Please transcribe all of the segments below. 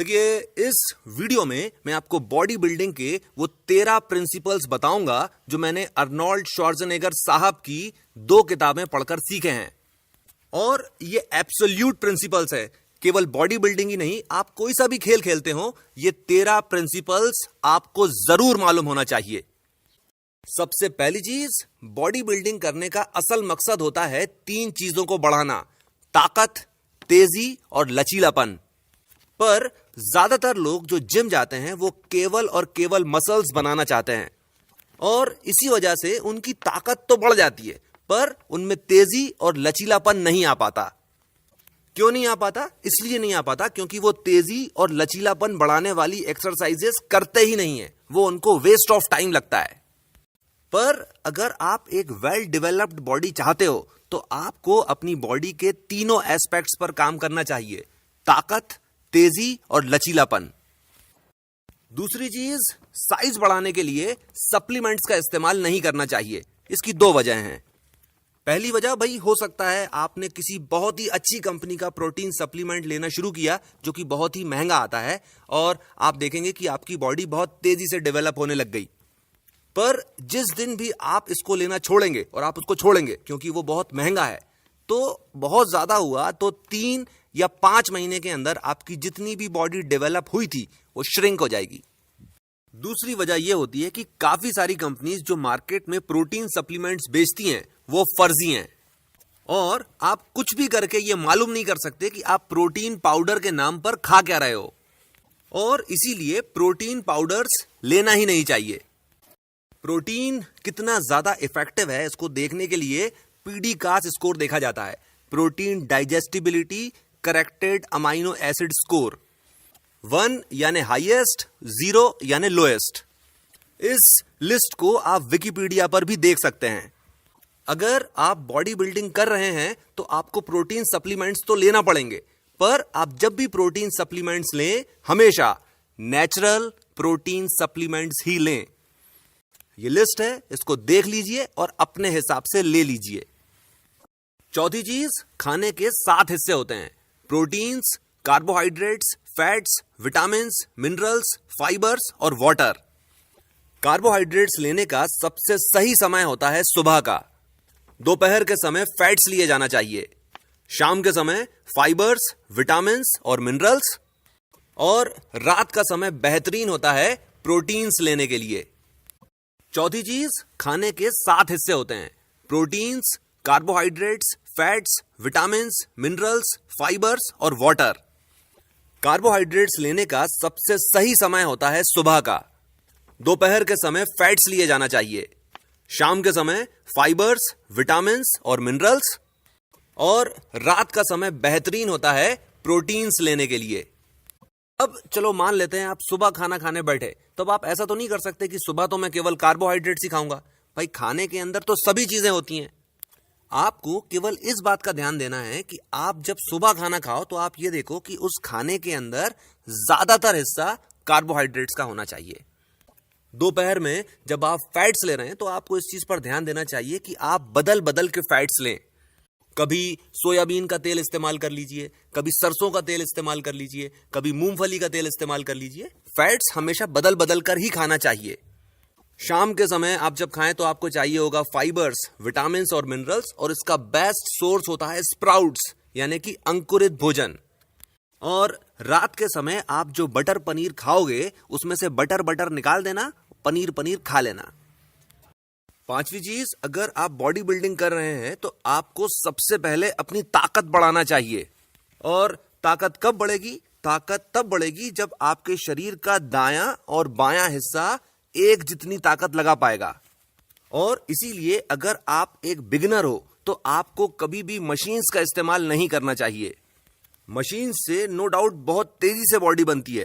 देखिए, इस वीडियो में मैं आपको बॉडी बिल्डिंग के वो 13 प्रिंसिपल्स बताऊंगा जो मैंने अर्नोल्ड श्वार्ज़नेगर साहब की 2 किताबें पढ़कर सीखे हैं। और ये एब्सोल्यूट प्रिंसिपल्स है, केवल बॉडी बिल्डिंग ही नहीं, आप कोई सा भी खेल खेलते हो, ये 13 प्रिंसिपल्स आपको जरूर मालूम होना चाहिए। सबसे पहली चीज, बॉडी बिल्डिंग करने का असल मकसद होता है 3 चीजों को बढ़ाना: ताकत, तेजी और लचीलापन। पर ज्यादातर लोग जो जिम जाते हैं वो केवल और केवल मसल्स बनाना चाहते हैं, और इसी वजह से उनकी ताकत तो बढ़ जाती है पर उनमें तेजी और लचीलापन नहीं आ पाता। क्यों नहीं आ पाता? इसलिए नहीं आ पाता क्योंकि वो तेजी और लचीलापन बढ़ाने वाली एक्सरसाइजेस करते ही नहीं है, वो उनको वेस्ट ऑफ टाइम लगता है। पर अगर आप एक वेल डेवलप्ड बॉडी चाहते हो तो आपको अपनी बॉडी के तीनों एस्पेक्ट्स पर काम करना चाहिए: ताकत, तेजी और लचीलापन। दूसरी चीज, साइज बढ़ाने के लिए सप्लीमेंट्स का इस्तेमाल नहीं करना चाहिए। इसकी 2 वजह हैं। पहली वजह, भाई हो सकता है आपने किसी बहुत ही अच्छी कंपनी का प्रोटीन सप्लीमेंट लेना शुरू किया जो कि बहुत ही महंगा आता है, और आप देखेंगे कि आपकी बॉडी बहुत तेजी से डेवलप होने लग गई। पर जिस दिन भी आप इसको लेना छोड़ेंगे, और आप उसको छोड़ेंगे क्योंकि वो बहुत महंगा है, तो बहुत ज्यादा हुआ तो 3 या 5 महीने के अंदर आपकी जितनी भी बॉडी डेवलप हुई थी वो श्रिंक हो जाएगी। दूसरी वजह यह होती है कि काफी सारी कंपनीज जो मार्केट में प्रोटीन सप्लीमेंट्स बेचती हैं वो फर्जी हैं, और आप कुछ भी करके ये मालूम नहीं कर सकते कि आप प्रोटीन पाउडर के नाम पर खा क्या रहे हो, और इसीलिए प्रोटीन पाउडर्स लेना ही नहीं चाहिए। प्रोटीन कितना ज्यादा इफेक्टिव है इसको देखने के लिए पीडीकास स्कोर देखा जाता है: protein digestibility corrected amino acid score. 1 यानी हाईएस्ट, 0 यानी लोएस्ट। इस लिस्ट को आप विकिपीडिया पर भी देख सकते हैं। अगर आप बॉडी बिल्डिंग कर रहे हैं तो आपको प्रोटीन सप्लीमेंट्स तो लेना पड़ेंगे, पर आप जब भी प्रोटीन सप्लीमेंट्स लें हमेशा नेचुरल प्रोटीन सप्लीमेंट्स ही लें। ये लिस्ट है, इसको देख लीजिए और अपने हिसाब से ले लीजिए। चौथी चीज, खाने के 7 हिस्से होते हैं: proteins, carbohydrates, fats, vitamins, minerals, fibres और वाटर। कार्बोहाइड्रेट्स लेने का सबसे सही समय होता है सुबह का। दोपहर के समय फैट्स लिए जाना चाहिए। शाम के समय फाइबर्स, विटामिन्स और मिनरल्स, और रात का समय बेहतरीन होता है प्रोटीन्स लेने के लिए। चौथी चीज, खाने के 7 हिस्से होते हैं: proteins, carbohydrates, fats, vitamins, minerals, fibres और वाटर। कार्बोहाइड्रेट्स लेने का सबसे सही समय होता है सुबह का। दोपहर के समय फैट्स लिए जाना चाहिए। शाम के समय फाइबर्स, विटामिन्स और मिनरल्स, और रात का समय बेहतरीन होता है प्रोटीन्स लेने के लिए। अब चलो मान लेते हैं आप सुबह खाना खाने बैठे, तो अब आप ऐसा तो नहीं कर सकते कि सुबह तो मैं केवल कार्बोहाइड्रेट्स ही खाऊंगा। भाई, खाने के अंदर तो सभी चीजें होती हैं। आपको केवल इस बात का ध्यान देना है कि आप जब सुबह खाना खाओ तो आप ये देखो कि उस खाने के अंदर ज्यादातर हिस्सा कार्बोहाइड्रेट्स का होना चाहिए। दोपहर में जब आप फैट्स ले रहे हैं तो आपको इस चीज पर ध्यान देना चाहिए कि आप बदल बदल के फैट्स लें। कभी सोयाबीन का तेल इस्तेमाल कर लीजिए, कभी सरसों का तेल इस्तेमाल कर लीजिए, कभी मूंगफली का तेल इस्तेमाल कर लीजिए। फैट्स हमेशा बदल बदल कर ही खाना चाहिए। शाम के समय आप जब खाएं तो आपको चाहिए होगा फाइबर्स, विटामिन्स और मिनरल्स, और इसका बेस्ट सोर्स होता है स्प्राउट्स यानी कि अंकुरित भोजन। और रात के समय आप जो बटर पनीर खाओगे उसमें से बटर निकाल देना, पनीर खा लेना। पांचवी चीज, अगर आप बॉडी बिल्डिंग कर रहे हैं तो आपको सबसे पहले अपनी ताकत बढ़ाना चाहिए। और ताकत कब बढ़ेगी? ताकत तब बढ़ेगी जब आपके शरीर का दायां और बायां हिस्सा एक जितनी ताकत लगा पाएगा। और इसीलिए अगर आप एक बिगिनर हो तो आपको कभी भी मशीन्स का इस्तेमाल नहीं करना चाहिए। मशीन से नो डाउट बहुत तेजी से बॉडी बनती है,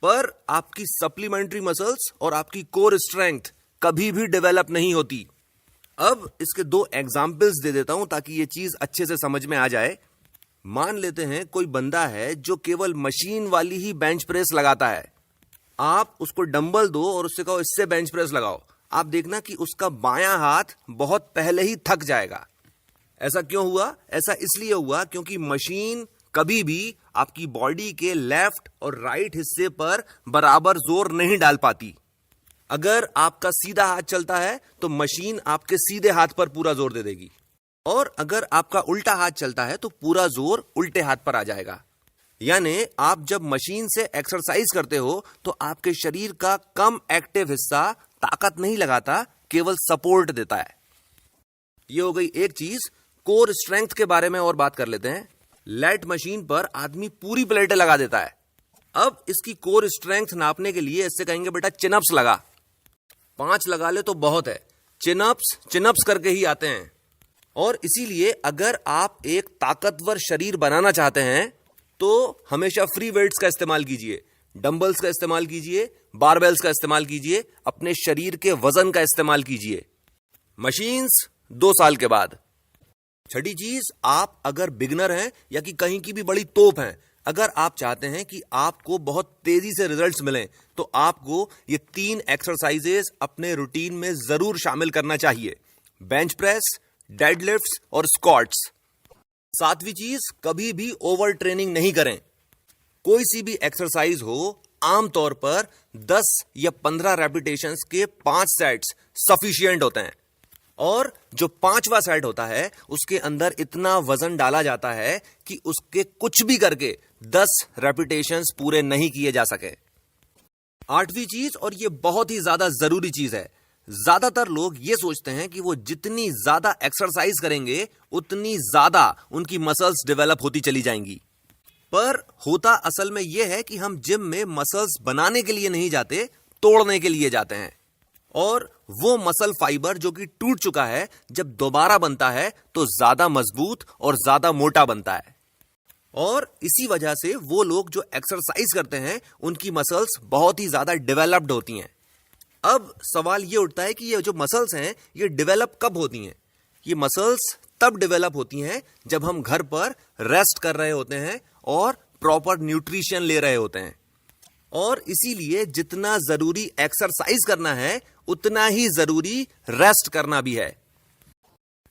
पर आपकी सप्लीमेंट्री मसल्स और आपकी कोर स्ट्रेंथ कभी भी डेवलप नहीं होती। अब इसके 2 एग्जाम्पल्स दे देता हूं ताकि ये चीज अच्छे से समझ में आ जाए। मान लेते हैं कोई बंदा है जो केवल मशीन वाली ही बेंच प्रेस लगाता है। आप उसको डंबल दो और उससे कहो इससे बेंच प्रेस लगाओ, आप देखना कि उसका बायां हाथ बहुत पहले ही थक जाएगा। ऐसा क्यों हुआ? ऐसा इसलिए हुआ क्योंकि मशीन कभी भी आपकी बॉडी के लेफ्ट और राइट हिस्से पर बराबर जोर नहीं डाल पाती। अगर आपका सीधा हाथ चलता है तो मशीन आपके सीधे हाथ पर पूरा जोर दे देगी, और अगर आपका उल्टा हाथ चलता है तो पूरा जोर उल्टे हाथ पर आ जाएगा। यानी आप जब मशीन से एक्सरसाइज करते हो तो आपके शरीर का कम एक्टिव हिस्सा ताकत नहीं लगाता, केवल सपोर्ट देता है। ये हो गई एक चीज। कोर स्ट्रेंथ के बारे में और बात कर लेते हैं। लैट मशीन पर आदमी पूरी प्लेटें लगा देता है। अब इसकी कोर स्ट्रेंथ नापने के लिए इससे कहेंगे बेटा चिनअप्स लगा। 5 लगा ले तो बहुत है, चिनअप्स करके ही आते हैं। और इसीलिए अगर आप एक ताकतवर शरीर बनाना चाहते हैं तो हमेशा फ्री वेट्स का इस्तेमाल कीजिए, डंबल्स का इस्तेमाल कीजिए, बारबेल्स का इस्तेमाल कीजिए, अपने शरीर के वजन का इस्तेमाल कीजिए। मशीन्स 2 साल के बाद। छठी चीज, आप अगर बिगनर हैं या कि कहीं की भी बड़ी तोप हैं, अगर आप चाहते हैं कि आपको बहुत तेजी से रिजल्ट्स मिलें तो आपको ये 3 एक्सरसाइजेस अपने रूटीन में जरूर शामिल करना चाहिए। बेंच प्रेस, डेडलिफ्ट्स और स्क्वाट्स। 7वीं चीज, कभी भी ओवर ट्रेनिंग नहीं करें। कोई सी भी एक्सरसाइज हो, आमतौर पर 10 या 15 रेपिटेशंस के 5 सेट्स सफिशिएंट होते हैं, और जो 5वां सेट होता है उसके अंदर इतना वजन डाला जाता है कि उसके कुछ भी करके 10 रेपिटेशंस पूरे नहीं किए जा सके। 8वीं चीज, और ये बहुत ही ज्यादा जरूरी चीज है, ज्यादातर लोग ये सोचते हैं कि वो जितनी ज्यादा एक्सरसाइज करेंगे उतनी ज्यादा उनकी मसल्स डेवलप होती चली जाएंगी। पर होता असल में यह है कि हम जिम में मसल्स बनाने के लिए नहीं जाते, तोड़ने के लिए जाते हैं। और वो मसल फाइबर जो कि टूट चुका है, जब दोबारा बनता है तो ज्यादा मजबूत और ज्यादा मोटा बनता है। और इसी वजह से वो लोग जो एक्सरसाइज करते हैं उनकी मसल्स बहुत ही ज्यादा डेवलप्ड होती हैं। अब सवाल ये उठता है कि ये जो मसल्स हैं ये डेवलप कब होती हैं? ये मसल्स तब डेवलप होती हैं जब हम घर पर रेस्ट कर रहे होते हैं और प्रॉपर न्यूट्रिशन ले रहे होते हैं। और इसीलिए जितना जरूरी एक्सरसाइज करना है उतना ही जरूरी रेस्ट करना भी है।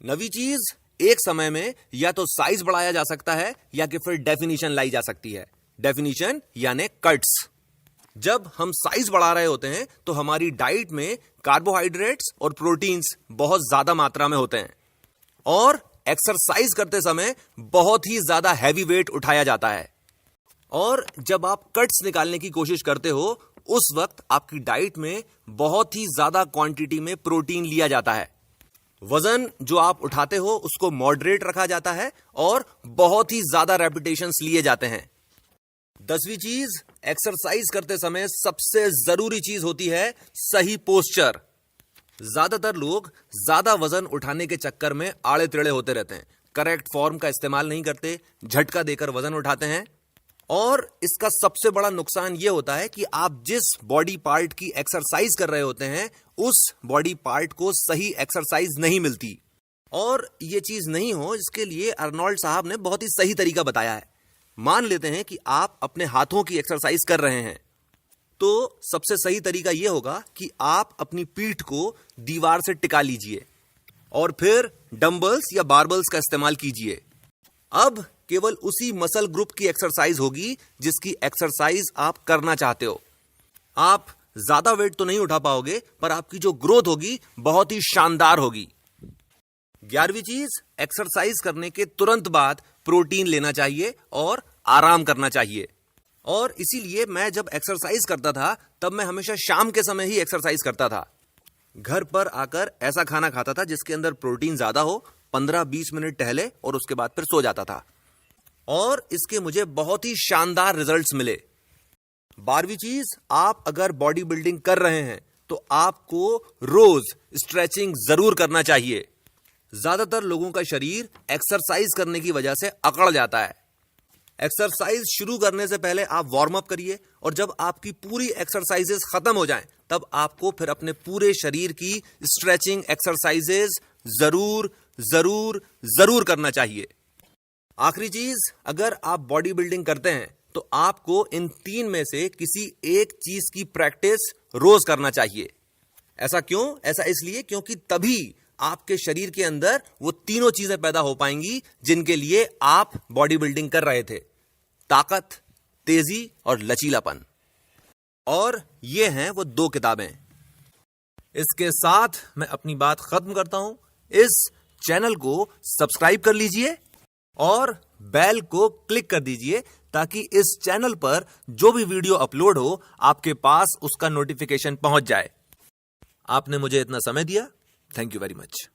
9वीं चीज, एक समय में या तो साइज बढ़ाया जा सकता है या कि फिर डेफिनेशन लाई जा सकती है। डेफिनेशन यानी कट्स। जब हम साइज बढ़ा रहे होते हैं तो हमारी डाइट में कार्बोहाइड्रेट्स और प्रोटीन्स बहुत ज्यादा मात्रा में होते हैं, और एक्सरसाइज करते समय बहुत ही ज्यादा हैवी वेट उठाया जाता है। और जब आप कट्स निकालने की कोशिश करते हो उस वक्त आपकी डाइट में बहुत ही ज्यादा क्वांटिटी में प्रोटीन लिया जाता है। वजन जो आप उठाते हो उसको मॉडरेट रखा जाता है और बहुत ही ज्यादा रेपिटेशंस लिए जाते हैं। 10वीं चीज, एक्सरसाइज करते समय सबसे जरूरी चीज होती है सही पोस्चर। ज्यादातर लोग ज्यादा वजन उठाने के चक्कर में आड़े टेढ़े होते रहते हैं, करेक्ट फॉर्म का इस्तेमाल नहीं करते, झटका देकर वजन उठाते हैं। और इसका सबसे बड़ा नुकसान यह होता है कि आप जिस बॉडी पार्ट की एक्सरसाइज कर रहे होते हैं उस बॉडी पार्ट को सही एक्सरसाइज नहीं मिलती। और यह चीज नहीं हो, इसके लिए अर्नोल्ड साहब ने बहुत ही सही तरीका बताया है। मान लेते हैं कि आप अपने हाथों की एक्सरसाइज कर रहे हैं, तो सबसे सही तरीका यह होगा कि आप अपनी पीठ को दीवार से टिका लीजिए और फिर डंबल्स या बारबल्स का इस्तेमाल कीजिए। अब केवल उसी मसल ग्रुप की एक्सरसाइज होगी जिसकी एक्सरसाइज आप करना चाहते हो। आप ज्यादा वेट तो नहीं उठा पाओगे, पर आपकी जो ग्रोथ होगी बहुत ही शानदार होगी। 11वीं चीज, एक्सरसाइज करने के तुरंत बाद प्रोटीन लेना चाहिए और आराम करना चाहिए। और इसीलिए मैं जब एक्सरसाइज करता था तब मैं हमेशा शाम के समय ही एक्सरसाइज करता था। घर पर आकर ऐसा खाना खाता था जिसके अंदर प्रोटीन ज्यादा हो, 15-20 मिनट टहले और उसके बाद फिर सो जाता था, और इसके मुझे बहुत ही शानदार रिजल्ट्स मिले। 12वीं चीज, आप अगर बॉडी बिल्डिंग कर रहे हैं तो आपको रोज स्ट्रेचिंग जरूर करना चाहिए। ज्यादातर लोगों का शरीर एक्सरसाइज करने की वजह से अकड़ जाता है। एक्सरसाइज शुरू करने से पहले आप वार्म अप करिए, और जब आपकी पूरी एक्सरसाइजेस खत्म हो जाएं तब आपको फिर अपने पूरे शरीर की स्ट्रेचिंग एक्सरसाइजेस जरूर जरूर जरूर करना चाहिए। आखिरी चीज, अगर आप बॉडी बिल्डिंग करते हैं तो आपको इन 3 में से किसी एक चीज की प्रैक्टिस रोज करना चाहिए। ऐसा क्यों? ऐसा इसलिए क्योंकि तभी आपके शरीर के अंदर वो तीनों चीजें पैदा हो पाएंगी जिनके लिए आप बॉडी बिल्डिंग कर रहे थे। ताकत, तेजी और लचीलापन। और ये हैं वो 2 किताबें। इसके साथ मैं अपनी बात खत्म करता हूं। इस चैनल को सब्सक्राइब कर लीजिए और बेल को क्लिक कर दीजिए ताकि इस चैनल पर जो भी वीडियो अपलोड हो आपके पास उसका नोटिफिकेशन पहुंच जाए। आपने मुझे इतना समय दिया, थैंक यू वेरी मच।